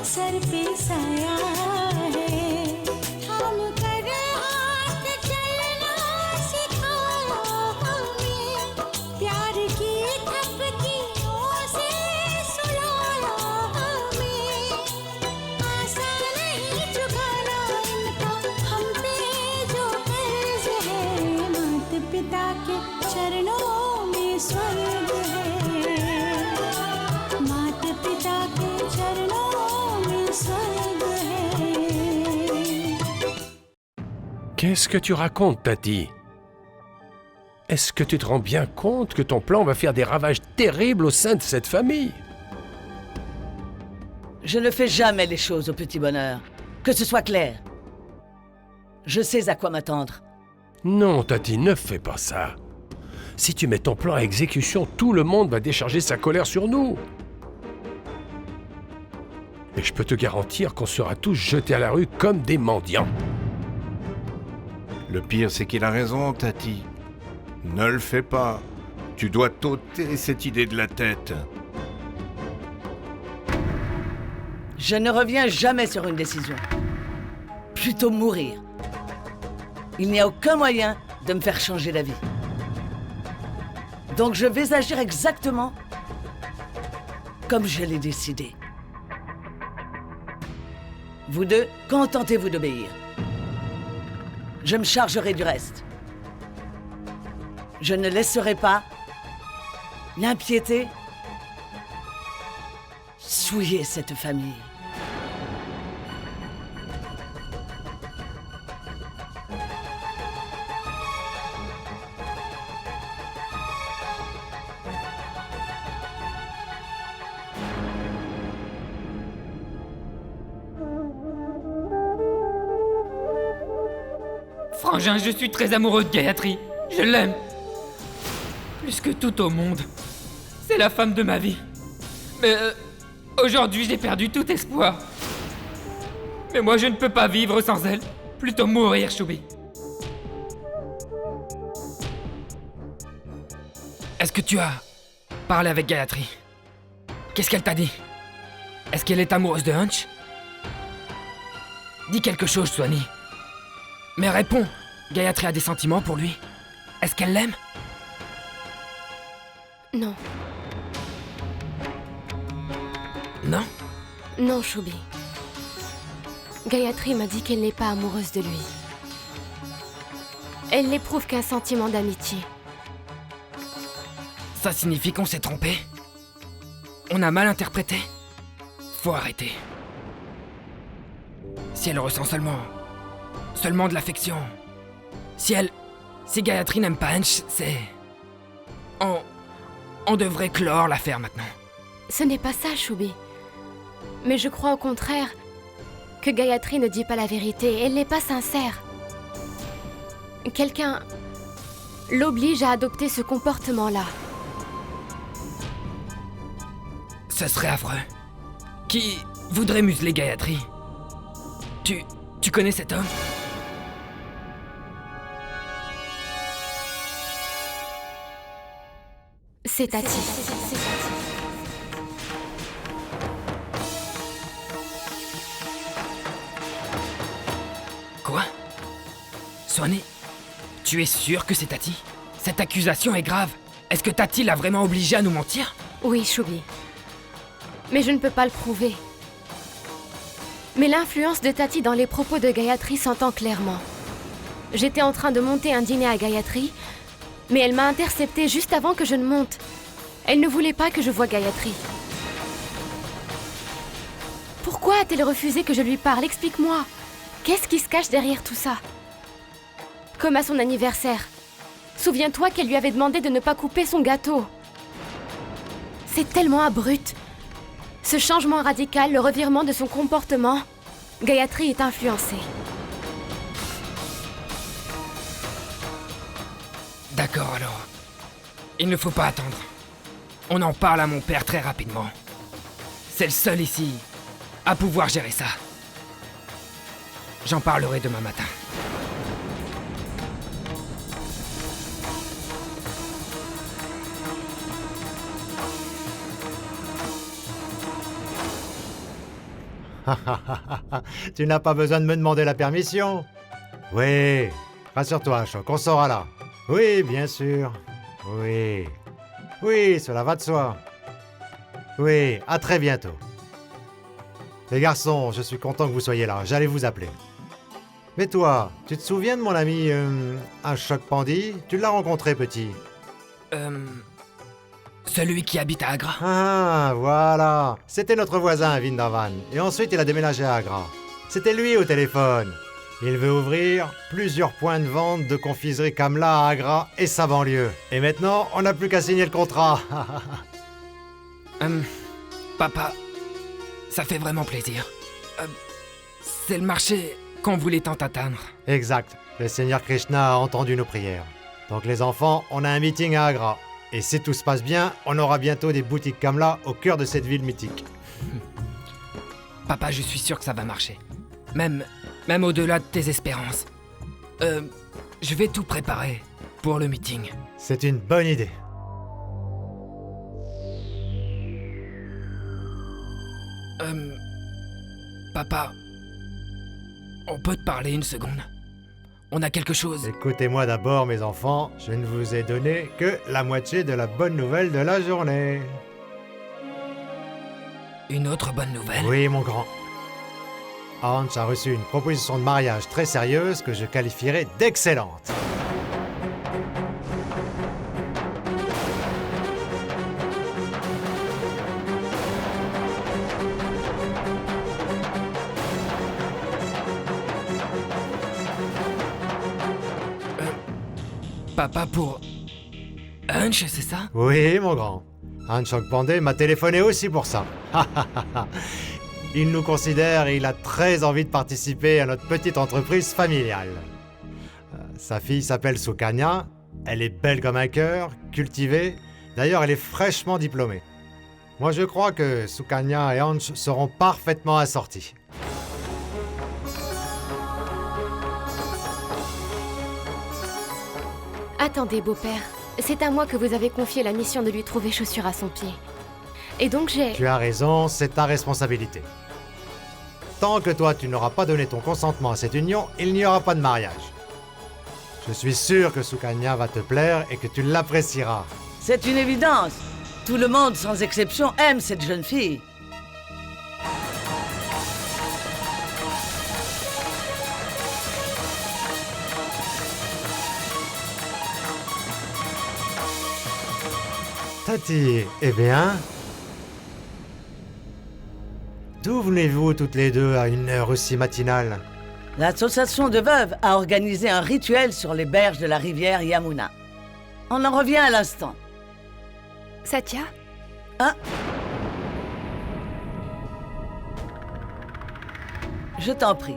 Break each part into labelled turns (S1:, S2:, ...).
S1: सर पे साया है, थाम कर हाथ चलना सिखाया हमें, प्यार की थपकियों से सुलाया हमें, आसान नहीं चुकाना इनका हम पे जो कर्ज है, माता पिता के चरणों में स्वर्ग है, माता पिता के चरणों में स्वर्ग है।
S2: Qu'est-ce que tu racontes, Tati? Est-ce que tu te rends bien compte que ton plan va faire des ravages terribles au sein de cette famille?
S3: Je ne fais jamais les choses au petit bonheur. Que ce soit clair. Je sais à quoi m'attendre.
S2: Non, Tati, ne fais pas ça. Si tu mets ton plan à exécution, tout le monde va décharger sa colère sur nous. Et je peux te garantir qu'on sera tous jetés à la rue comme des mendiants.
S4: Le pire, c'est qu'il a raison, Tati. Ne le fais pas. Tu dois t'ôter cette idée de la tête.
S3: Je ne reviens jamais sur une décision. Plutôt mourir. Il n'y a aucun moyen de me faire changer d'avis. Donc je vais agir exactement comme je l'ai décidé. Vous deux, contentez-vous d'obéir. Je me chargerai du reste. Je ne laisserai pas l'impiété souiller cette famille.
S5: Frangin, je suis très amoureux de Gayatri. Je l'aime. Plus que tout au monde. C'est la femme de ma vie. Mais aujourd'hui, j'ai perdu tout espoir. Mais moi, je ne peux pas vivre sans elle. Plutôt mourir, Choubi. Est-ce que tu as parlé avec Gayatri? Qu'est-ce qu'elle t'a dit? Est-ce qu'elle est amoureuse de Hunch? Dis quelque chose, Swanee. Mais réponds, Gayatri a des sentiments pour lui. Est-ce qu'elle l'aime?
S6: Non.
S5: Non?
S6: Non, Choubi. Gayatri m'a dit qu'elle n'est pas amoureuse de lui. Elle n'éprouve qu'un sentiment d'amitié.
S5: Ça signifie qu'on s'est trompé? On a mal interprété? Faut arrêter. Si elle ressent seulement de l'affection. Si Gayatri n'aime pas Hunch, c'est... On devrait clore l'affaire maintenant.
S6: Ce n'est pas ça, Choubi. Mais je crois au contraire que Gayatri ne dit pas la vérité. Elle n'est pas sincère. Quelqu'un l'oblige à adopter ce comportement-là.
S5: Ce serait affreux. Qui voudrait museler Gayatri? Tu connais cet homme?
S6: C'est Tati.
S5: Quoi? Swanee, tu es sûr que c'est Tati? Cette accusation est grave. Est-ce que Tati l'a vraiment obligé à nous mentir?
S6: Oui, Choubi. Mais je ne peux pas le prouver. Mais l'influence de Tati dans les propos de Gayatri s'entend clairement. J'étais en train de monter un dîner à Gayatri, mais elle m'a intercepté juste avant que je ne monte. Elle ne voulait pas que je voie Gayatri. Pourquoi a-t-elle refusé que je lui parle? Explique-moi. Qu'est-ce qui se cache derrière tout ça? Comme à son anniversaire. Souviens-toi qu'elle lui avait demandé de ne pas couper son gâteau. C'est tellement abrupt. Ce changement radical, le revirement de son comportement, Gayatri est influencée.
S5: D'accord alors. Il ne faut pas attendre. On en parle à mon père très rapidement. C'est le seul ici à pouvoir gérer ça. J'en parlerai demain matin.
S7: Tu n'as pas besoin de me demander la permission. Oui, rassure-toi, Choc, on sera là. Oui, bien sûr. Oui. Oui, cela va de soi. Oui, à très bientôt. Les garçons, je suis content que vous soyez là, j'allais vous appeler. Mais toi, tu te souviens de mon ami, un Choc Pandi? Tu l'as rencontré, petit?
S5: Celui qui habite à Agra.
S7: Ah, voilà. C'était notre voisin à Vrindavan. Et ensuite, il a déménagé à Agra. C'était lui au téléphone. Il veut ouvrir plusieurs points de vente de confiserie Kamla à Agra et sa banlieue. Et maintenant, on n'a plus qu'à signer le contrat.
S5: Papa, ça fait vraiment plaisir. C'est le marché qu'on voulait tant atteindre.
S7: Exact. Le Seigneur Krishna a entendu nos prières. Donc les enfants, on a un meeting à Agra. Et si tout se passe bien, on aura bientôt des boutiques Kamla au cœur de cette ville mythique.
S5: Papa, je suis sûr que ça va marcher. Même au-delà de tes espérances. Je vais tout préparer pour le meeting.
S7: C'est une bonne idée.
S5: Papa, on peut te parler une seconde? On a quelque chose.
S7: Écoutez-moi d'abord, mes enfants, je ne vous ai donné que la moitié de la bonne nouvelle de la journée.
S5: Une autre bonne nouvelle?
S7: Oui, mon grand. Hans a reçu une proposition de mariage très sérieuse que je qualifierais d'excellente.
S5: Papa pour... Hunch, c'est ça?
S7: Oui, mon grand. Hans Choc Pandey m'a téléphoné aussi pour ça. Il nous considère et il a très envie de participer à notre petite entreprise familiale. Sa fille s'appelle Sukanya, elle est belle comme un cœur, cultivée, d'ailleurs elle est fraîchement diplômée. Moi je crois que Sukanya et Hans seront parfaitement assortis.
S6: Attendez, beau-père. C'est à moi que vous avez confié la mission de lui trouver chaussure à son pied. Et donc j'ai...
S7: Tu as raison, c'est ta responsabilité. Tant que toi tu n'auras pas donné ton consentement à cette union, il n'y aura pas de mariage. Je suis sûr que Sukanya va te plaire et que tu l'apprécieras.
S3: C'est une évidence. Tout le monde, sans exception, aime cette jeune fille.
S7: Tati, eh bien... D'où venez-vous toutes les deux à une heure aussi matinale?
S3: L'association de veuves a organisé un rituel sur les berges de la rivière Yamuna. On en revient à l'instant.
S6: Satya?
S3: Hein? Je t'en prie.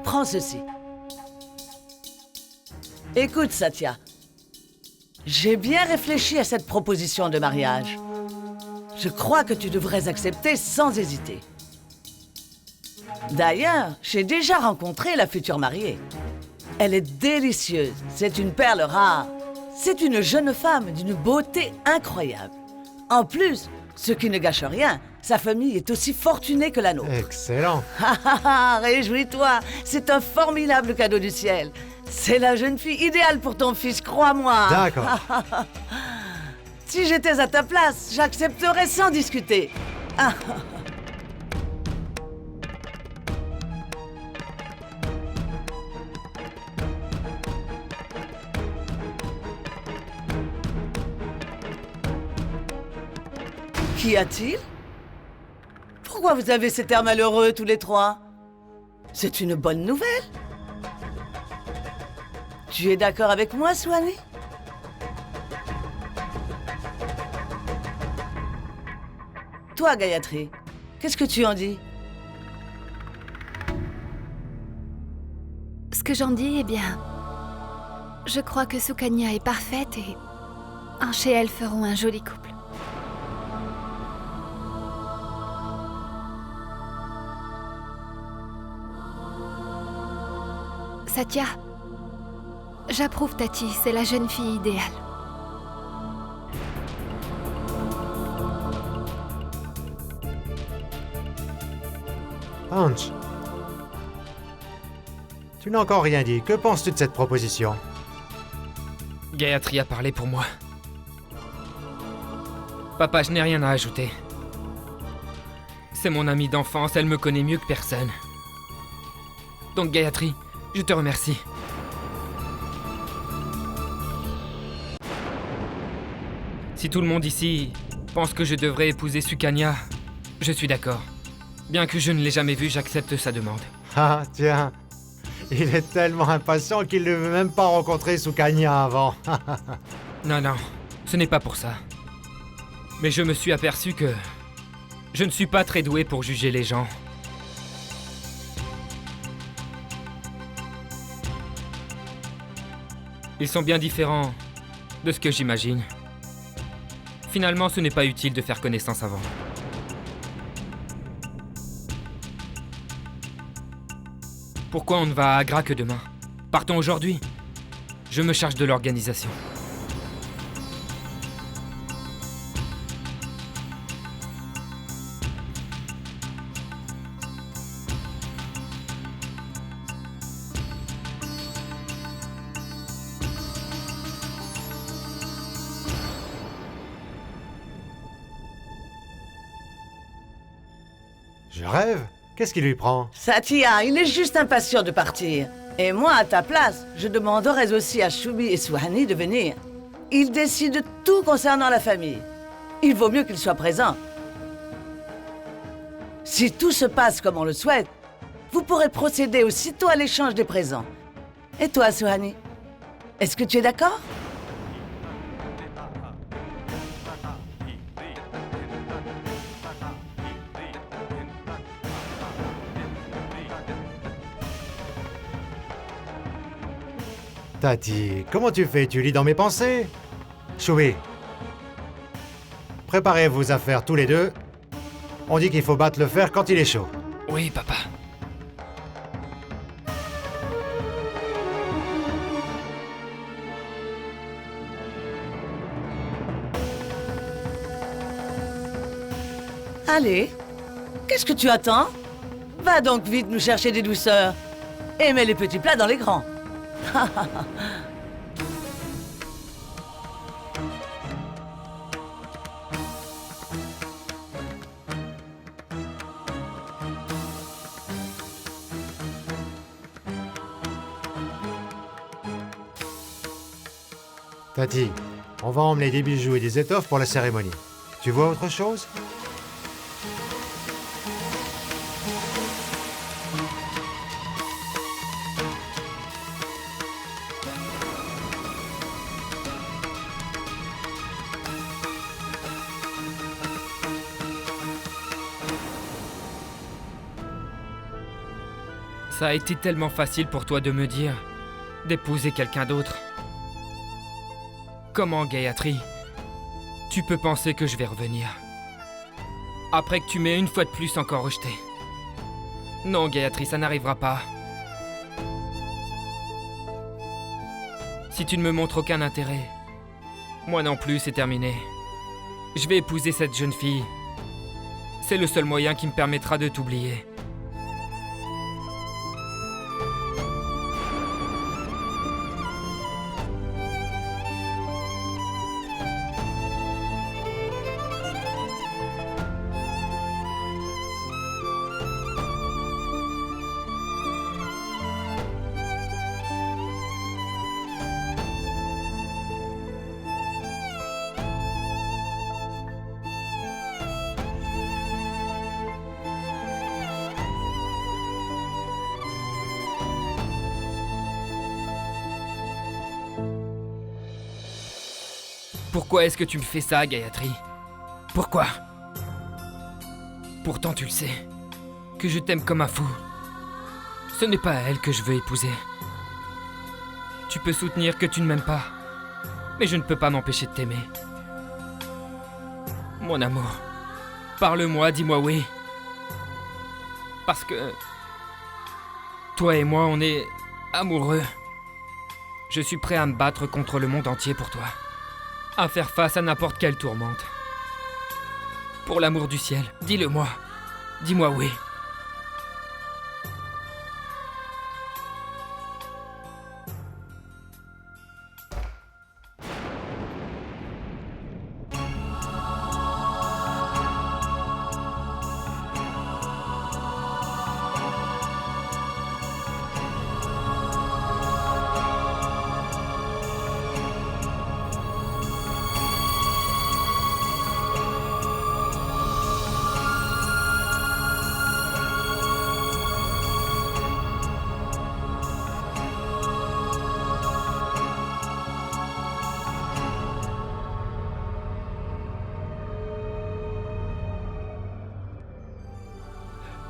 S3: Prends ceci. Écoute, Satya. J'ai bien réfléchi à cette proposition de mariage. Je crois que tu devrais accepter sans hésiter. D'ailleurs, j'ai déjà rencontré la future mariée. Elle est délicieuse, c'est une perle rare. C'est une jeune femme d'une beauté incroyable. En plus, ce qui ne gâche rien, sa famille est aussi fortunée que la nôtre.
S7: Excellent.
S3: Réjouis-toi, c'est un formidable cadeau du ciel. C'est la jeune fille idéale pour ton fils, crois-moi.
S7: D'accord.
S3: Si j'étais à ta place, j'accepterais sans discuter. Qu'y a-t-il? Pourquoi vous avez cet air malheureux tous les trois? C'est une bonne nouvelle. Tu es d'accord avec moi, Swami? Toi, Gayatri, qu'est-ce que tu en dis?
S8: Ce que j'en dis, eh bien... Je crois que Sukanya est parfaite et... Hanch et elle feront un joli couple. Satya, j'approuve Tati, c'est la jeune fille idéale.
S7: Ange. Tu n'as encore rien dit. Que penses-tu de cette proposition?
S5: Gayatri a parlé pour moi. Papa, je n'ai rien à ajouter. C'est mon amie d'enfance, elle me connaît mieux que personne. Donc Gayatri, je te remercie. Si tout le monde ici pense que je devrais épouser Sukanya, je suis d'accord. Bien que je ne l'ai jamais vue, j'accepte sa demande.
S7: Ah, tiens. Il est tellement impatient qu'il ne veut même pas rencontrer Sukanya avant.
S5: Non, non, ce n'est pas pour ça. Mais je me suis aperçu que je ne suis pas très doué pour juger les gens. Ils sont bien différents de ce que j'imagine. Finalement, ce n'est pas utile de faire connaissance avant. Pourquoi on ne va à Agra que demain? Partons aujourd'hui. Je me charge de l'organisation.
S7: Je rêve. Qu'est-ce qui lui prend?
S3: Satya, il est juste impatient de partir. Et moi, à ta place, je demanderais aussi à Shubi et Suhani de venir. Ils décident de tout concernant la famille. Il vaut mieux qu'ils soient présents. Si tout se passe comme on le souhaite, vous pourrez procéder aussitôt à l'échange des présents. Et toi, Suhani, est-ce que tu es d'accord?
S7: Tati, comment tu fais? Tu lis dans mes pensées? Shubi, préparez vos affaires tous les deux. On dit qu'il faut battre le fer quand il est chaud.
S5: Oui, papa.
S3: Allez, qu'est-ce que tu attends? Va donc vite nous chercher des douceurs. Et mets les petits plats dans les grands.
S7: Tati, on va emmener des bijoux et des étoffes pour la cérémonie. Tu vois autre chose?
S5: Ça a été tellement facile pour toi de me dire d'épouser quelqu'un d'autre. Comment, Gayatri, tu peux penser que je vais revenir? Après que tu m'aies une fois de plus encore rejeté. Non, Gayatri, ça n'arrivera pas. Si tu ne me montres aucun intérêt, moi non plus, c'est terminé. Je vais épouser cette jeune fille. C'est le seul moyen qui me permettra de t'oublier. Pourquoi est-ce que tu me fais ça, Gayatri? Pourquoi? Pourtant tu le sais, que je t'aime comme un fou. Ce n'est pas elle que je veux épouser. Tu peux soutenir que tu ne m'aimes pas, mais je ne peux pas m'empêcher de t'aimer. Mon amour, parle-moi, dis-moi oui. Parce que toi et moi, on est amoureux. Je suis prêt à me battre contre le monde entier pour toi. À faire face à n'importe quelle tourmente. Pour l'amour du ciel, dis-le-moi. Dis-moi oui.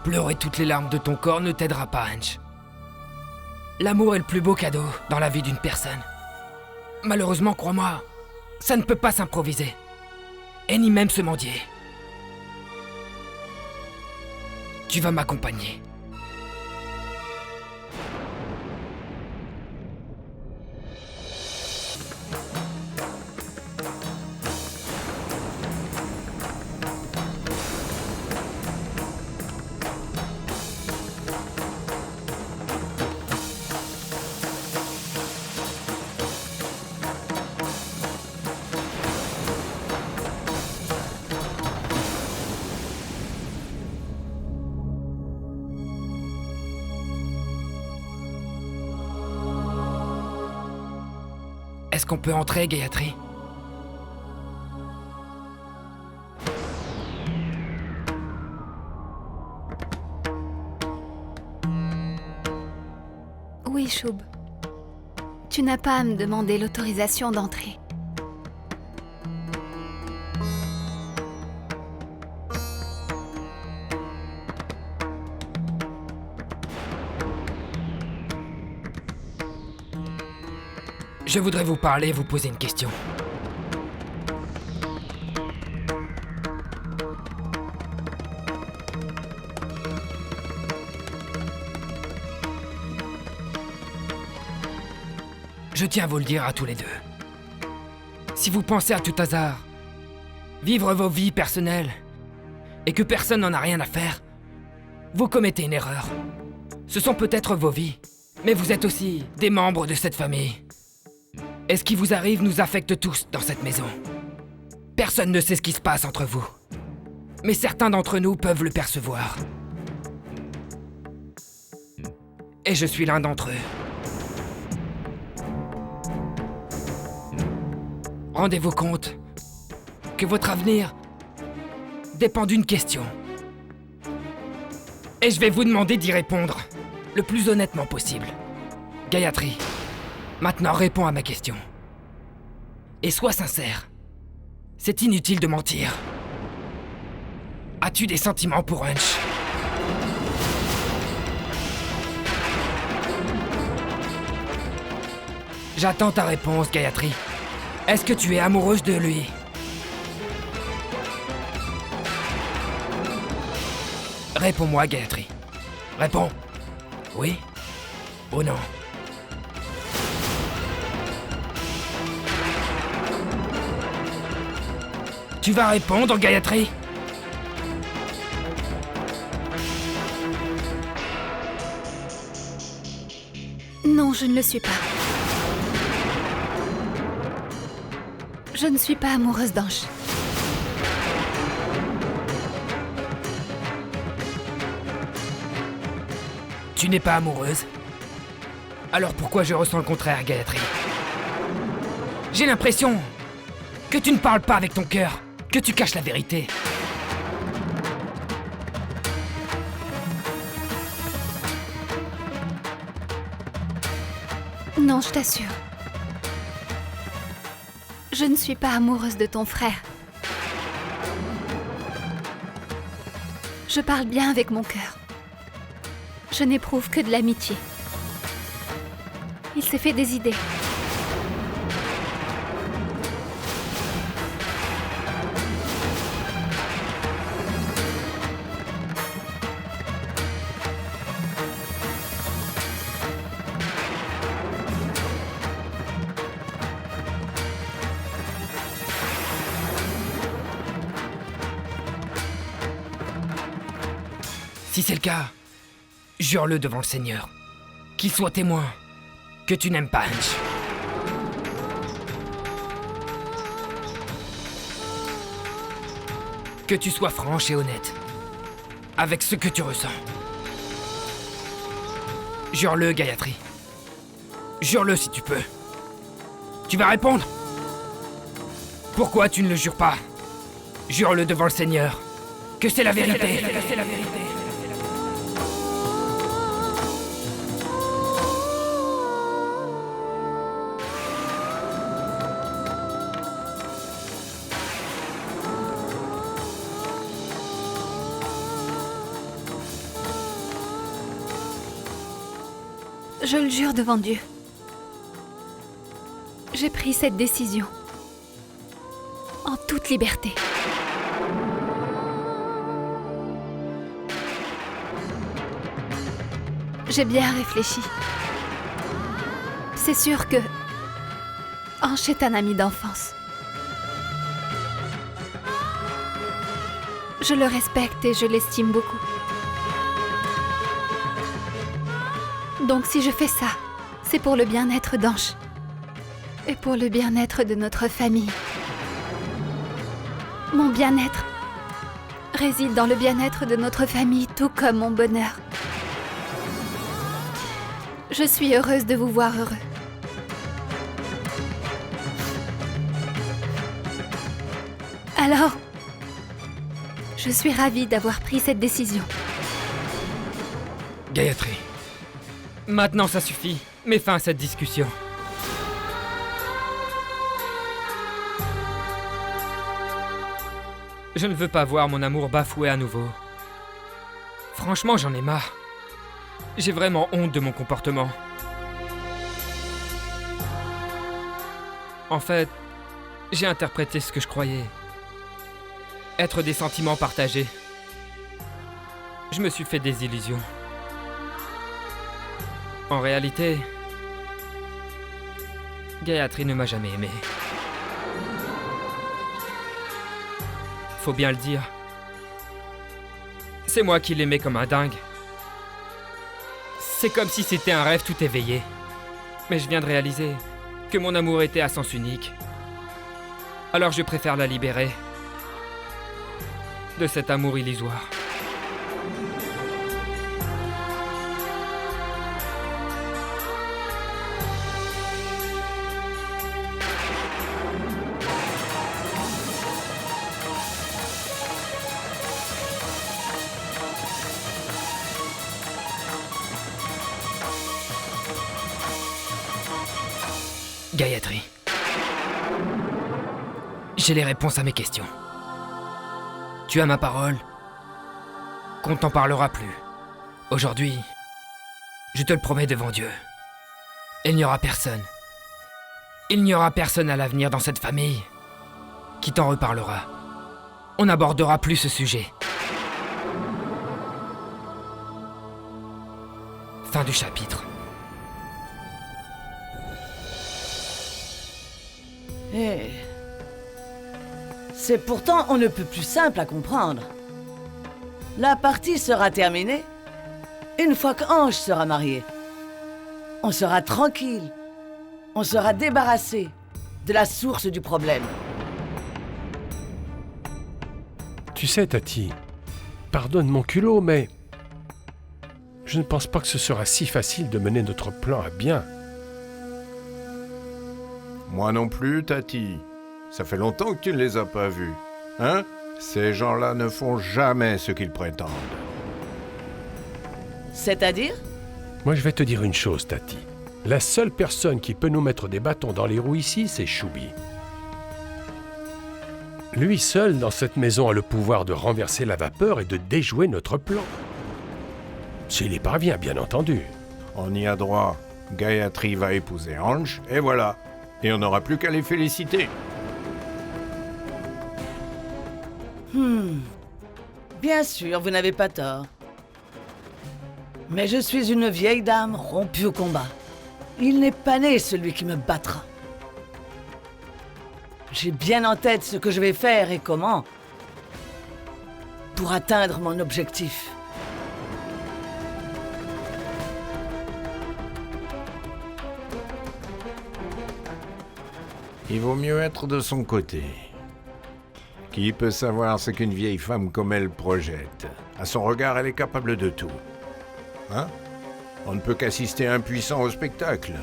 S5: Pleurer toutes les larmes de ton corps ne t'aidera pas, Hanch. L'amour est le plus beau cadeau dans la vie d'une personne. Malheureusement, crois-moi, ça ne peut pas s'improviser. Et ni même se mendier. Tu vas m'accompagner. Est-ce qu'on peut entrer, Gayatri?
S8: Oui, Shub. Tu n'as pas à me demander l'autorisation d'entrer.
S5: Je voudrais vous parler, vous poser une question. Je tiens à vous le dire à tous les deux. Si vous pensez à tout hasard, vivre vos vies personnelles, et que personne n'en a rien à faire, vous commettez une erreur. Ce sont peut-être vos vies, mais vous êtes aussi des membres de cette famille. Et ce qui vous arrive nous affecte tous dans cette maison. Personne ne sait ce qui se passe entre vous. Mais certains d'entre nous peuvent le percevoir. Et je suis l'un d'entre eux. Rendez-vous compte que votre avenir dépend d'une question. Et je vais vous demander d'y répondre le plus honnêtement possible. Gayatri, maintenant réponds à ma question. Et sois sincère. C'est inutile de mentir. As-tu des sentiments pour Hanch? J'attends ta réponse, Gayatri. Est-ce que tu es amoureuse de lui? Réponds-moi, Gayatri. Réponds. Oui ou non? Tu vas répondre, Gayatri?
S8: Non, je ne le suis pas. Je ne suis pas amoureuse d'Hanch.
S5: Tu n'es pas amoureuse? Alors pourquoi je ressens le contraire, Gayatri? J'ai l'impression que tu ne parles pas avec ton cœur, que tu caches la vérité.
S8: Non, je t'assure. Je ne suis pas amoureuse de ton frère. Je parle bien avec mon cœur. Je n'éprouve que de l'amitié. Il s'est fait des idées.
S5: Si c'est le cas, jure-le devant le Seigneur. Qu'il soit témoin que tu n'aimes pas Hanch. Que tu sois franche et honnête avec ce que tu ressens. Jure-le, Gayatri. Jure-le si tu peux. Tu vas répondre? Pourquoi tu ne le jures pas? Jure-le devant le Seigneur. Que c'est la vérité. C'est la vérité.
S8: Je le jure devant Dieu. J'ai pris cette décision. En toute liberté. J'ai bien réfléchi. C'est sûr que Ange est un ami d'enfance. Je le respecte et je l'estime beaucoup. Donc si je fais ça, c'est pour le bien-être d'Ange. Et pour le bien-être de notre famille. Mon bien-être réside dans le bien-être de notre famille, tout comme mon bonheur. Je suis heureuse de vous voir heureux. Alors, je suis ravie d'avoir pris cette décision.
S5: Gayatri, maintenant ça suffit. Mets fin à cette discussion. Je ne veux pas voir mon amour bafoué à nouveau. Franchement, j'en ai marre. J'ai vraiment honte de mon comportement. En fait, j'ai interprété ce que je croyais être des sentiments partagés. Je me suis fait des illusions. En réalité, Gayatri ne m'a jamais aimé. Faut bien le dire. C'est moi qui l'aimais comme un dingue. C'est comme si c'était un rêve tout éveillé. Mais je viens de réaliser que mon amour était à sens unique. Alors je préfère la libérer de cet amour illusoire. Gayatri, j'ai les réponses à mes questions. Tu as ma parole qu'on ne t'en parlera plus. Aujourd'hui, je te le promets devant Dieu. Il n'y aura personne. Il n'y aura personne à l'avenir dans cette famille qui t'en reparlera. On n'abordera plus ce sujet. Fin du chapitre.
S3: Eh, c'est pourtant on ne peut plus simple à comprendre. La partie sera terminée une fois qu'Ange sera marié. On sera tranquille. On sera débarrassé de la source du problème.
S2: Tu sais, Tati, pardonne mon culot, mais je ne pense pas que ce sera si facile de mener notre plan à bien.
S4: Moi non plus, Tati. Ça fait longtemps que tu ne les as pas vus. Hein? Ces gens-là ne font jamais ce qu'ils prétendent.
S3: C'est-à-dire?
S2: Moi, je vais te dire une chose, Tati. La seule personne qui peut nous mettre des bâtons dans les roues ici, c'est Choubi. Lui seul, dans cette maison, a le pouvoir de renverser la vapeur et de déjouer notre plan. S'il y parvient, bien entendu.
S4: On y a droit. Gayatri va épouser Ange, et voilà. Et on n'aura plus qu'à les féliciter.
S3: Bien sûr, vous n'avez pas tort. Mais je suis une vieille dame rompue au combat. Il n'est pas né celui qui me battra. J'ai bien en tête ce que je vais faire et comment pour atteindre mon objectif.
S4: Il vaut mieux être de son côté. Qui peut savoir ce qu'une vieille femme comme elle projette? À son regard, elle est capable de tout. Hein? On ne peut qu'assister impuissant au spectacle.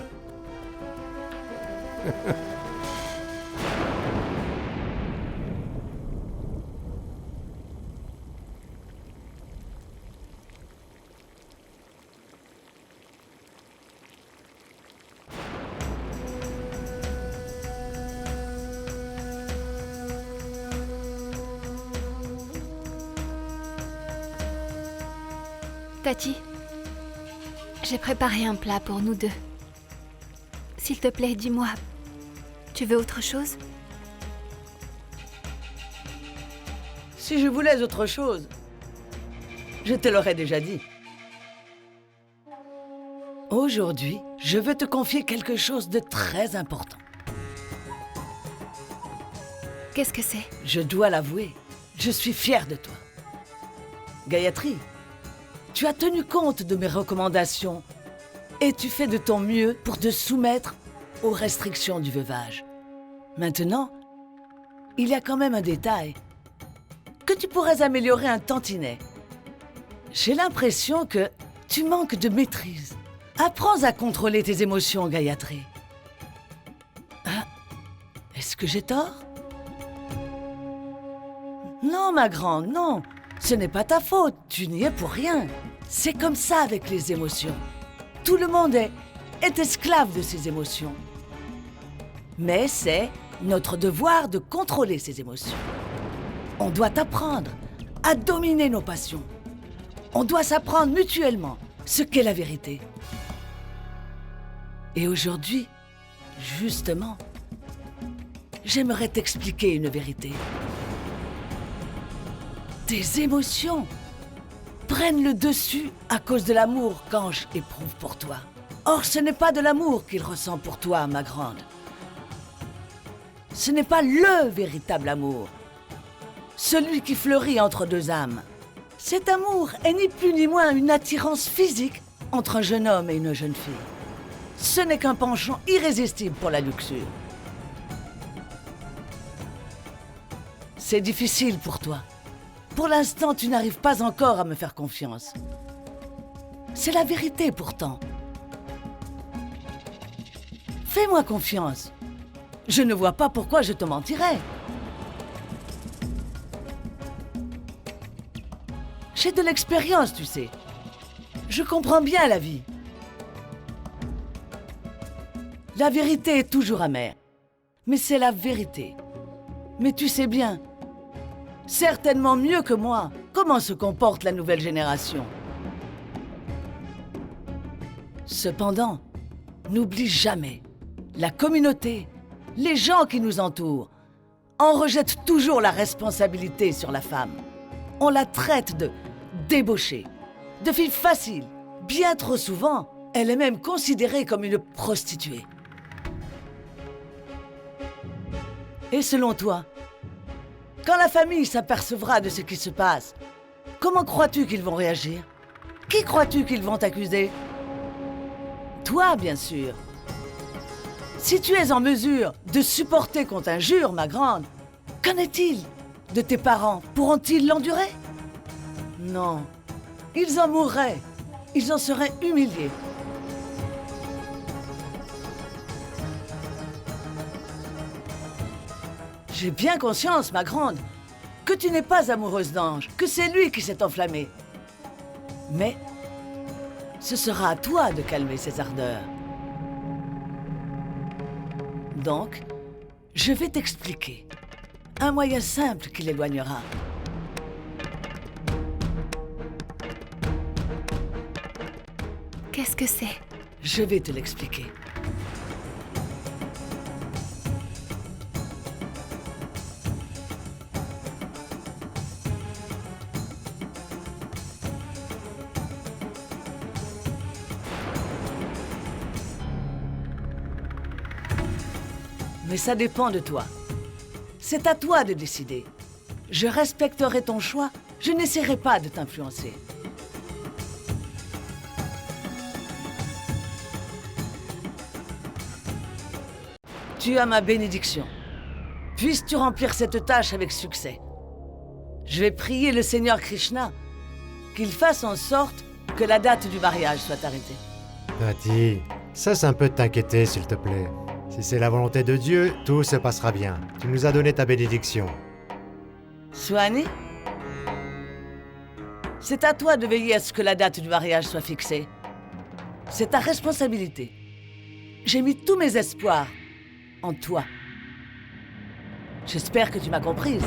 S8: Tati, J'ai préparé un plat pour nous deux. S'il te plaît, dis-moi, tu veux autre chose?
S3: Si je voulais autre chose, je te l'aurais déjà dit. Aujourd'hui, je veux te confier quelque chose de très important.
S8: Qu'est-ce que c'est?
S3: Je dois l'avouer, je suis fier de toi. Gayatri, tu as tenu compte de mes recommandations et tu fais de ton mieux pour te soumettre aux restrictions du veuvage. Maintenant, il y a quand même un détail que tu pourrais améliorer un tantinet. J'ai l'impression que tu manques de maîtrise. Apprends à contrôler tes émotions, Gayatri. Ah, est-ce que j'ai tort? Non, ma grande, non. Ce n'est pas ta faute, tu n'y es pour rien. C'est comme ça avec les émotions. Tout le monde est esclave de ses émotions. Mais c'est notre devoir de contrôler ces émotions. On doit apprendre à dominer nos passions. On doit s'apprendre mutuellement ce qu'est la vérité. Et aujourd'hui, justement, j'aimerais t'expliquer une vérité. Tes émotions prennent le dessus à cause de l'amour qu'Ange éprouve pour toi. Or, ce n'est pas de l'amour qu'il ressent pour toi, ma grande. Ce n'est pas le véritable amour. Celui qui fleurit entre deux âmes. Cet amour est ni plus ni moins une attirance physique entre un jeune homme et une jeune fille. Ce n'est qu'un penchant irrésistible pour la luxure. C'est difficile pour toi. Pour l'instant, tu n'arrives pas encore à me faire confiance. C'est la vérité pourtant. Fais-moi confiance. Je ne vois pas pourquoi je te mentirais. J'ai de l'expérience, tu sais. Je comprends bien la vie. La vérité est toujours amère. Mais c'est la vérité. Mais tu sais bien, certainement mieux que moi, comment se comporte la nouvelle génération. Cependant, n'oublie jamais, la communauté, les gens qui nous entourent, en rejettent toujours la responsabilité sur la femme. On la traite de débauchée, de fille facile. Bien trop souvent, elle est même considérée comme une prostituée. Et selon toi, quand la famille s'apercevra de ce qui se passe, comment crois-tu qu'ils vont réagir? Qui crois-tu qu'ils vont accuser? Toi, bien sûr. Si tu es en mesure de supporter qu'on t'injure, ma grande, qu'en est-il de tes parents? Pourront-ils l'endurer? Non. Ils en mourraient. Ils en seraient humiliés. J'ai bien conscience, ma grande, que tu n'es pas amoureuse d'Ange, que c'est lui qui s'est enflammé. Mais ce sera à toi de calmer ses ardeurs. Donc, je vais t'expliquer un moyen simple qui l'éloignera.
S8: Qu'est-ce que c'est?
S3: Je vais te l'expliquer. Mais ça dépend de toi. C'est à toi de décider. Je respecterai ton choix, je n'essaierai pas de t'influencer. Tu as ma bénédiction. Puisses-tu remplir cette tâche avec succès. Je vais prier le Seigneur Krishna qu'il fasse en sorte que la date du mariage soit arrêtée.
S7: Nati, cesse un peu de t'inquiéter, s'il te plaît. Si c'est la volonté de Dieu, tout se passera bien. Tu nous as donné ta bénédiction.
S3: Swani, c'est à toi de veiller à ce que la date du mariage soit fixée. C'est ta responsabilité. J'ai mis tous mes espoirs en toi. J'espère que tu m'as comprise.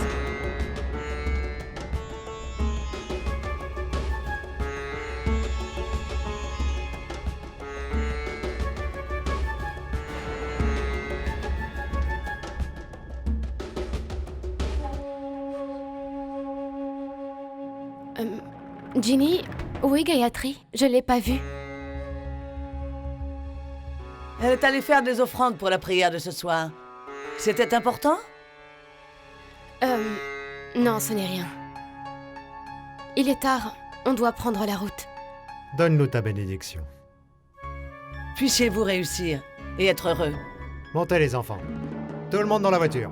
S6: Ginny, où est Gayatri? Je l'ai pas vue.
S3: Elle est allée faire des offrandes pour la prière de ce soir. C'était important?
S6: Non, ce n'est rien. Il est tard, on doit prendre la route.
S7: Donne-nous ta bénédiction.
S3: Puissiez-vous réussir et être heureux.
S7: Montez les enfants. Tout le monde dans la voiture.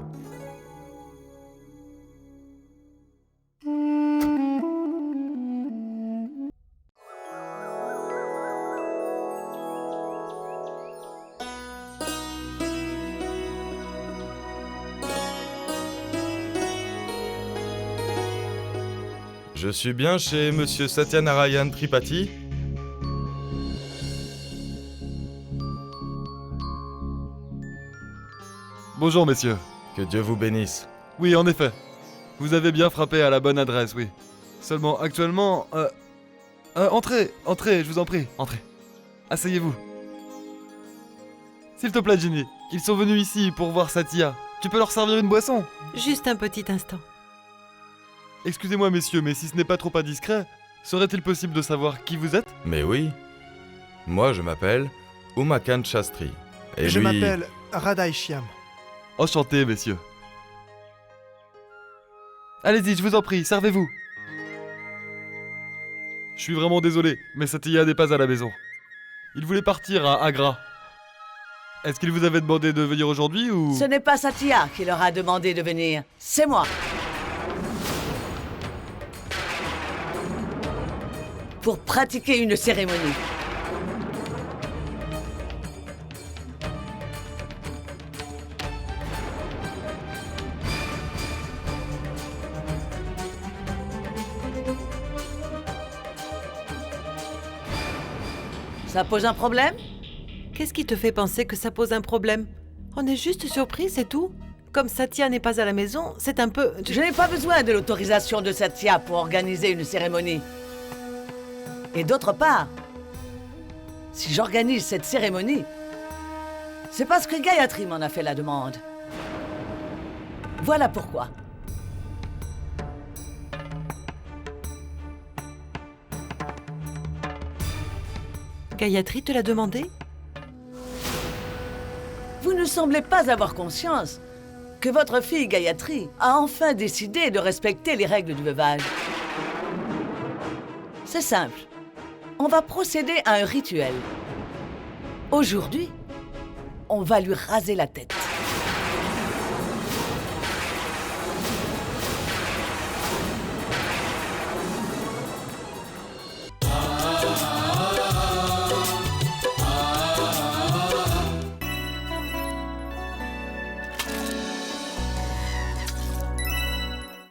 S9: Je suis bien chez Monsieur Satyanarayan Tripathi.
S10: Bonjour messieurs.
S9: Que Dieu vous bénisse.
S10: Oui, en effet. Vous avez bien frappé à la bonne adresse, oui. Seulement, actuellement... entrez, je vous en prie, entrez. Asseyez-vous. S'il te plaît, Ginny, ils sont venus ici pour voir Satya. Tu peux leur servir une boisson?
S11: Juste un petit instant.
S10: Excusez-moi messieurs, mais si ce n'est pas trop indiscret, serait-il possible de savoir qui vous êtes?
S9: Mais oui. Moi, je m'appelle Umakant Shastri. Et
S12: Je
S9: lui...
S12: m'appelle Radha Shyam.
S10: Enchanté, messieurs. Allez-y, je vous en prie, servez-vous. Je suis vraiment désolé, mais Satya n'est pas à la maison. Il voulait partir à Agra. Est-ce qu'il vous avait demandé de venir aujourd'hui ou...
S3: Ce n'est pas Satya qui leur a demandé de venir, c'est moi. Pour pratiquer une cérémonie. Ça pose un problème?
S11: Qu'est-ce qui te fait penser que ça pose un problème? On est juste surpris, c'est tout. Comme Satya n'est pas à la maison, c'est un peu...
S3: Je n'ai pas besoin de l'autorisation de Satya pour organiser une cérémonie. Et d'autre part, si j'organise cette cérémonie, c'est parce que Gayatri m'en a fait la demande. Voilà pourquoi.
S11: Gayatri te l'a demandé?
S3: Vous ne semblez pas avoir conscience que votre fille Gayatri a enfin décidé de respecter les règles du veuvage. C'est simple. On va procéder à un rituel. Aujourd'hui, on va lui raser la tête.